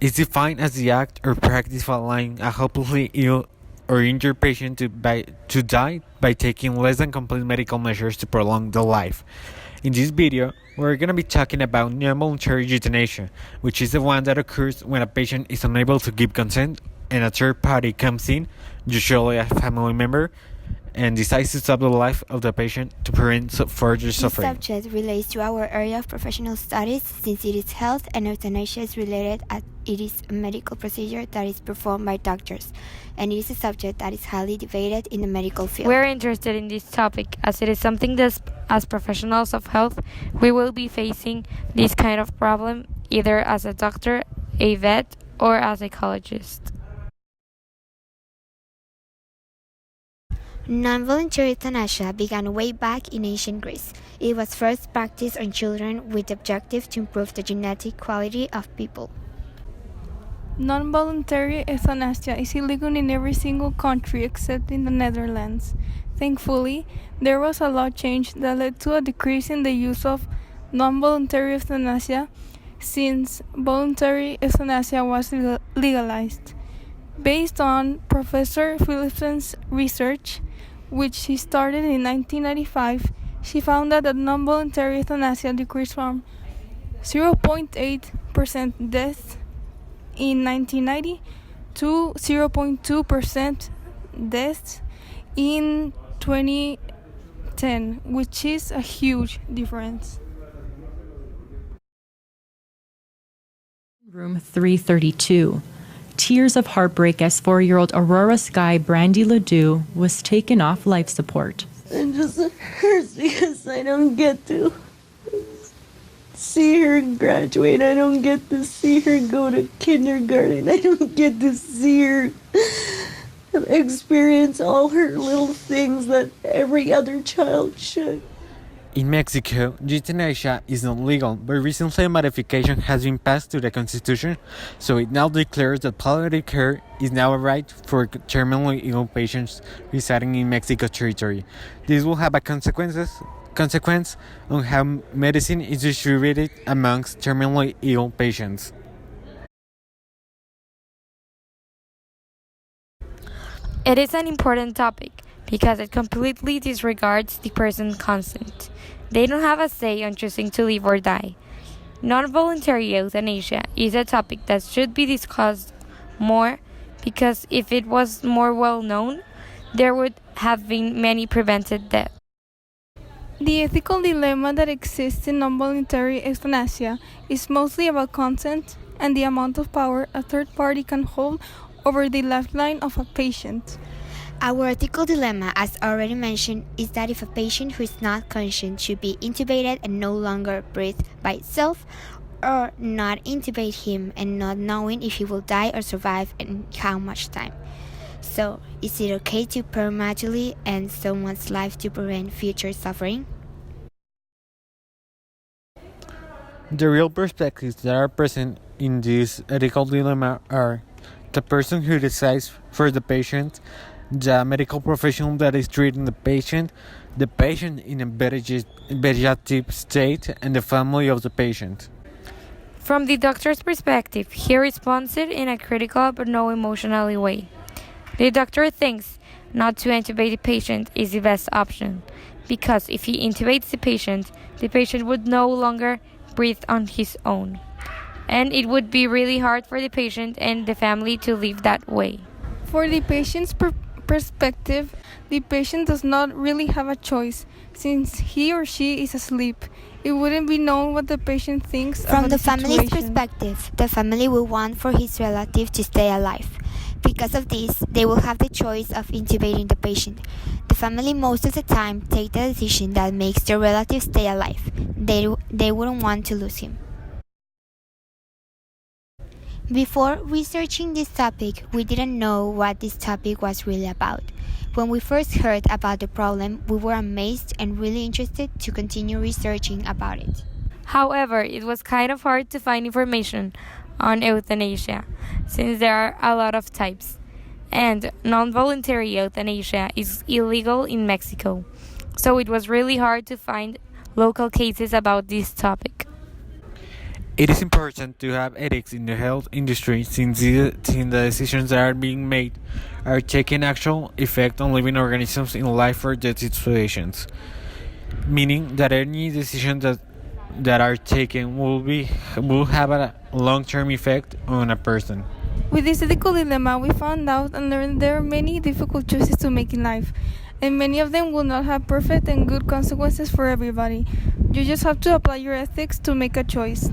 is defined as the act or practice of allowing a hopelessly ill or injured patient to die by taking less than complete medical measures to prolong the life. In this video, we're going to be talking about non-voluntary euthanasia, which is the one that occurs when a patient is unable to give consent and a third party comes in, usually a family member, and decides to stop the life of the patient to prevent further suffering. This subject relates to our area of professional studies since it is health, and euthanasia is related as it is a medical procedure that is performed by doctors, and it is a subject that is highly debated in the medical field. We're interested in this topic as it is something that, as professionals of health, we will be facing this kind of problem either as a doctor, a vet, or a psychologist. Non-voluntary euthanasia began way back in ancient Greece. It was first practiced on children with the objective to improve the genetic quality of people. Non-voluntary euthanasia is illegal in every single country except in the Netherlands. Thankfully, there was a law change that led to a decrease in the use of non-voluntary euthanasia since voluntary euthanasia was legalized. Based on Professor Philipson's research, which she started in 1995, she found that the non-voluntary euthanasia decreased from 0.8% deaths in 1990 to 0.2% deaths in 2010, which is a huge difference. Room 332. Tears of heartbreak as 4-year-old Aurora Sky Brandy Ledoux was taken off life support. It just hurts because I don't get to see her graduate. I don't get to see her go to kindergarten. I don't get to see her experience all her little things that every other child should. In Mexico, euthanasia is not legal, but recently a modification has been passed to the Constitution, so it now declares that palliative care is now a right for terminally ill patients residing in Mexico territory. This will have a consequence on how medicine is distributed amongst terminally ill patients. It is an important topic because it completely disregards the person's consent. They don't have a say on choosing to live or die. Non-voluntary euthanasia is a topic that should be discussed more because if it was more well known, there would have been many prevented deaths. The ethical dilemma that exists in non-voluntary euthanasia is mostly about consent and the amount of power a third party can hold over the lifeline of a patient. Our ethical dilemma, as already mentioned, is that if a patient who is not conscient should be intubated and no longer breathe by itself, or not intubate him and not knowing if he will die or survive and how much time. So, is it okay to prematurely end someone's life to prevent future suffering? The real perspectives that are present in this ethical dilemma are the person who decides for the patient, the medical professional that is treating the patient in a vegetative state, and the family of the patient. From the doctor's perspective, he responds it in a critical but no emotional way. The doctor thinks not to intubate the patient is the best option, because if he intubates the patient would no longer breathe on his own, and it would be really hard for the patient and the family to live that way. For the patient's perspective, the patient does not really have a choice since he or she is asleep. It wouldn't be known what the patient thinks From about the the family's situation. perspective, the family will want for his relative to stay alive. Because of this, they will have the choice of intubating the patient. The family most of the time take the decision that makes their relative stay alive. They wouldn't want to lose him. Before researching this topic, we didn't know what this topic was really about. When we first heard about the problem, we were amazed and really interested to continue researching about it. However, it was kind of hard to find information on euthanasia, since there are a lot of types, and non-voluntary euthanasia is illegal in Mexico, so it was really hard to find local cases about this topic. It is important to have ethics in the health industry since the decisions that are being made are taking actual effect on living organisms in life or death situations, meaning that any decisions that are taken will have a long-term effect on a person. With this ethical dilemma, we found out and learned there are many difficult choices to make in life, and many of them will not have perfect and good consequences for everybody. You just have to apply your ethics to make a choice.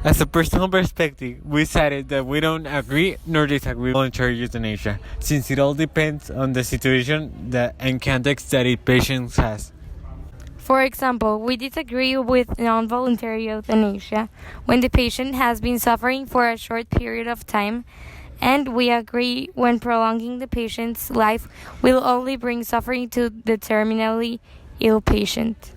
As a personal perspective, we decided that we don't agree nor disagree with voluntary euthanasia, since it all depends on the situation and context that each patient has. For example, we disagree with non-voluntary euthanasia when the patient has been suffering for a short period of time, and we agree when prolonging the patient's life will only bring suffering to the terminally ill patient.